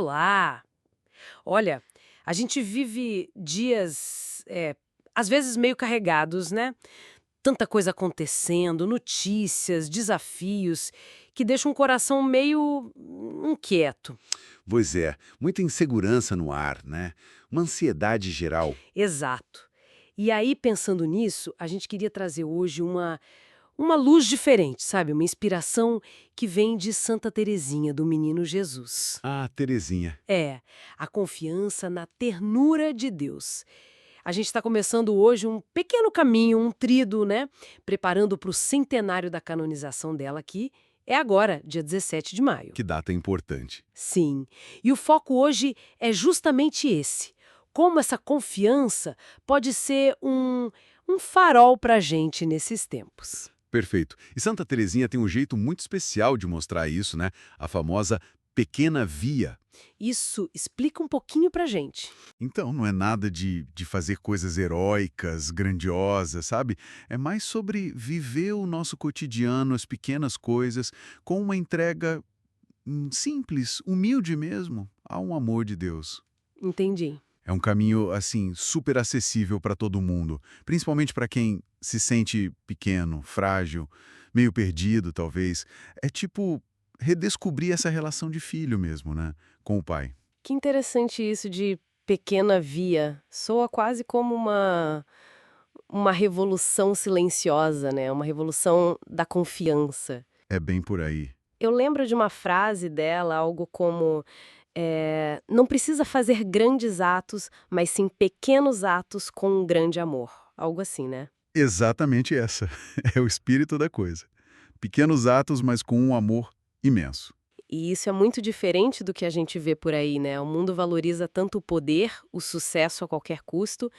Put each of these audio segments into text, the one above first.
Olá! Olha, a gente vive dias, às vezes meio carregados, né? Tanta coisa acontecendo, notícias, desafios, que deixam o coração meio inquieto. Pois é, muita insegurança no ar, né? Uma ansiedade geral. Exato. E aí, pensando nisso, a gente queria trazer hoje uma luz diferente, sabe? Uma inspiração que vem de Santa Teresinha, do Menino Jesus. Ah, Terezinha. É, a confiança na ternura de Deus. A gente está começando hoje um pequeno caminho, um trido, né? Preparando para o centenário da canonização dela, que é agora, dia 17 de maio. Que data importante. Sim. E o foco hoje é justamente esse. Como essa confiança pode ser um farol para a gente nesses tempos. Perfeito. E Santa Terezinha tem um jeito muito especial de mostrar isso, né? A famosa pequena via. Isso explica um pouquinho para a gente. Então, não é nada de fazer coisas heróicas, grandiosas, sabe? É mais sobre viver o nosso cotidiano, as pequenas coisas, com uma entrega simples, humilde mesmo, ao amor de Deus. Entendi. É um caminho, assim, super acessível para todo mundo, principalmente para quem se sente pequeno, frágil, meio perdido, talvez. É tipo redescobrir essa relação de filho mesmo, né, com o pai. Que interessante isso de pequena via. Soa quase como uma revolução silenciosa, né? Uma revolução da confiança. É bem por aí. Eu lembro de uma frase dela, algo como: não precisa fazer grandes atos, mas sim pequenos atos com um grande amor. Algo assim, né? Exatamente essa. É o espírito da coisa. Pequenos atos, mas com um amor imenso. E isso é muito diferente do que a gente vê por aí, né? O mundo valoriza tanto o poder, o sucesso a qualquer custo,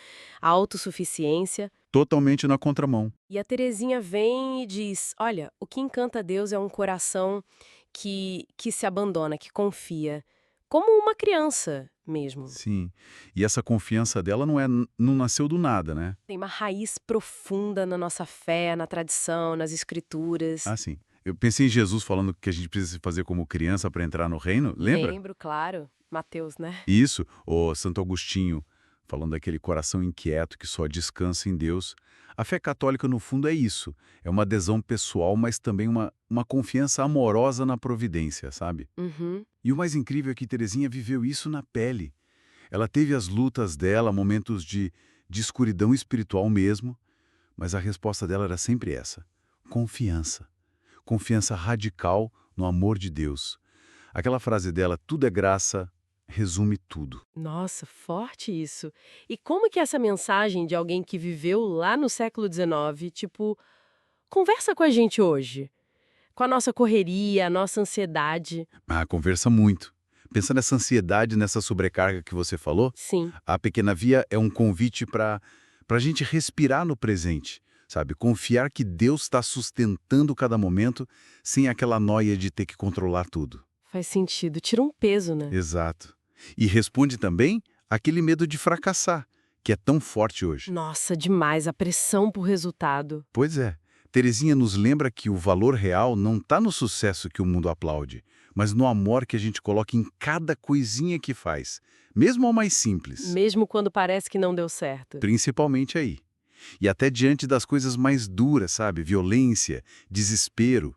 a autossuficiência. Totalmente na contramão. E a Terezinha vem e diz: olha, o que encanta Deus é um coração que se abandona, que confia, como uma criança mesmo. Sim. E essa confiança dela não nasceu do nada, né? Tem uma raiz profunda na nossa fé, na tradição, nas escrituras. Ah, sim. Eu pensei em Jesus falando que a gente precisa fazer como criança para entrar no reino, lembra? Lembro, claro, Mateus, né? Isso, o Santo Agostinho, falando daquele coração inquieto que só descansa em Deus. A fé católica, no fundo, é isso. É uma adesão pessoal, mas também uma confiança amorosa na providência, sabe? Uhum. E o mais incrível é que Teresinha viveu isso na pele. Ela teve as lutas dela, momentos de escuridão espiritual mesmo, mas a resposta dela era sempre essa: confiança. Confiança radical no amor de Deus. Aquela frase dela, tudo é graça, resume tudo. Nossa, forte isso. E como que essa mensagem de alguém que viveu lá no século XIX, tipo, conversa com a gente hoje? Com a nossa correria, a nossa ansiedade. Ah, conversa muito. Pensa nessa ansiedade, nessa sobrecarga que você falou. Sim. A Pequena Via é um convite para a gente respirar no presente, sabe? Confiar que Deus está sustentando cada momento sem aquela noia de ter que controlar tudo. Faz sentido, tira um peso, né? Exato. E responde também aquele medo de fracassar, que é tão forte hoje. Nossa, demais, a pressão por resultado. Pois é. Teresinha nos lembra que o valor real não está no sucesso que o mundo aplaude, mas no amor que a gente coloca em cada coisinha que faz, mesmo ao mais simples. Mesmo quando parece que não deu certo. Principalmente aí. E até diante das coisas mais duras, sabe? Violência, desespero.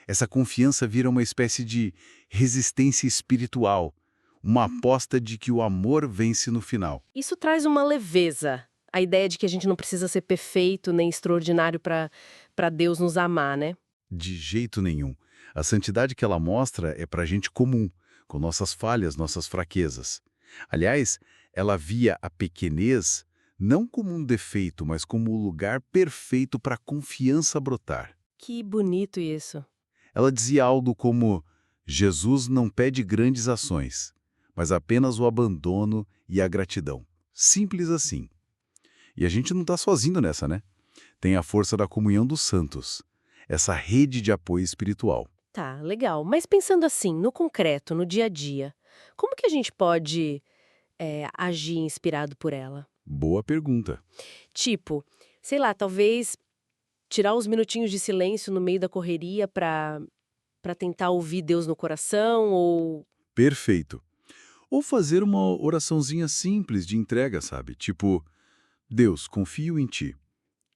Essa confiança vira uma espécie de resistência espiritual, uma aposta de que o amor vence no final. Isso traz uma leveza. A ideia de que a gente não precisa ser perfeito nem extraordinário para Deus nos amar, né? De jeito nenhum. A santidade que ela mostra é para gente comum, com nossas falhas, nossas fraquezas. Aliás, ela via a pequenez não como um defeito, mas como o lugar perfeito para a confiança brotar. Que bonito isso. Ela dizia algo como: Jesus não pede grandes ações, mas apenas o abandono e a gratidão. Simples assim. E a gente não está sozinho nessa, né? Tem a força da comunhão dos santos, essa rede de apoio espiritual. Tá, legal. Mas pensando assim, no concreto, no dia a dia, como que a gente pode agir inspirado por ela? Boa pergunta. Tipo, sei lá, talvez tirar uns minutinhos de silêncio no meio da correria para tentar ouvir Deus no coração ou... Perfeito. Ou fazer uma oraçãozinha simples de entrega, sabe? Tipo, Deus, confio em ti.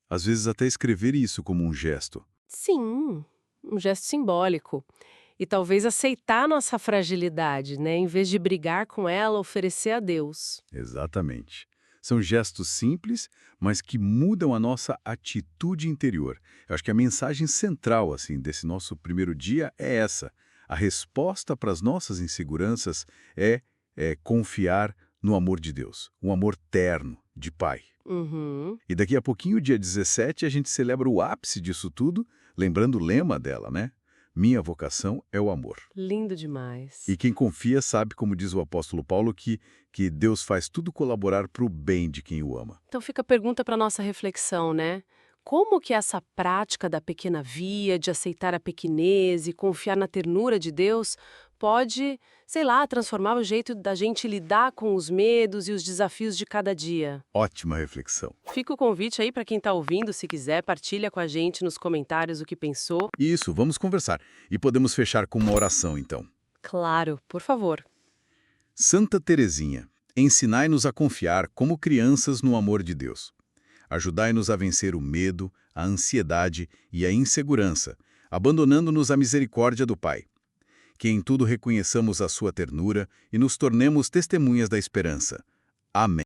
Às vezes até escrever isso como um gesto. Sim, um gesto simbólico. E talvez aceitar nossa fragilidade, né? Em vez de brigar com ela, oferecer a Deus. Exatamente. São gestos simples, mas que mudam a nossa atitude interior. Eu acho que a mensagem central assim desse nosso primeiro dia é essa. A resposta para as nossas inseguranças é confiar no amor de Deus, um amor terno, de Pai. Uhum, E daqui a pouquinho, dia 17, a gente celebra o ápice disso tudo, lembrando o lema dela, né? Minha vocação é o amor. lindo demais. E quem confia sabe, como diz o apóstolo Paulo, que Deus faz tudo colaborar para o bem de quem o ama. Então fica a pergunta para nossa reflexão, né? Como que essa prática da pequena via, de aceitar a pequenez e confiar na ternura de Deus, pode, sei lá, transformar o jeito da gente lidar com os medos e os desafios de cada dia? Ótima reflexão. Fica o convite aí para quem está ouvindo, se quiser, partilha com a gente nos comentários o que pensou. Isso, vamos conversar. E podemos fechar com uma oração, então. Claro, por favor. Santa Teresinha, ensinai-nos a confiar como crianças no amor de Deus. Ajudai-nos a vencer o medo, a ansiedade e a insegurança, abandonando-nos à misericórdia do Pai. Que em tudo reconheçamos a sua ternura e nos tornemos testemunhas da esperança. Amém.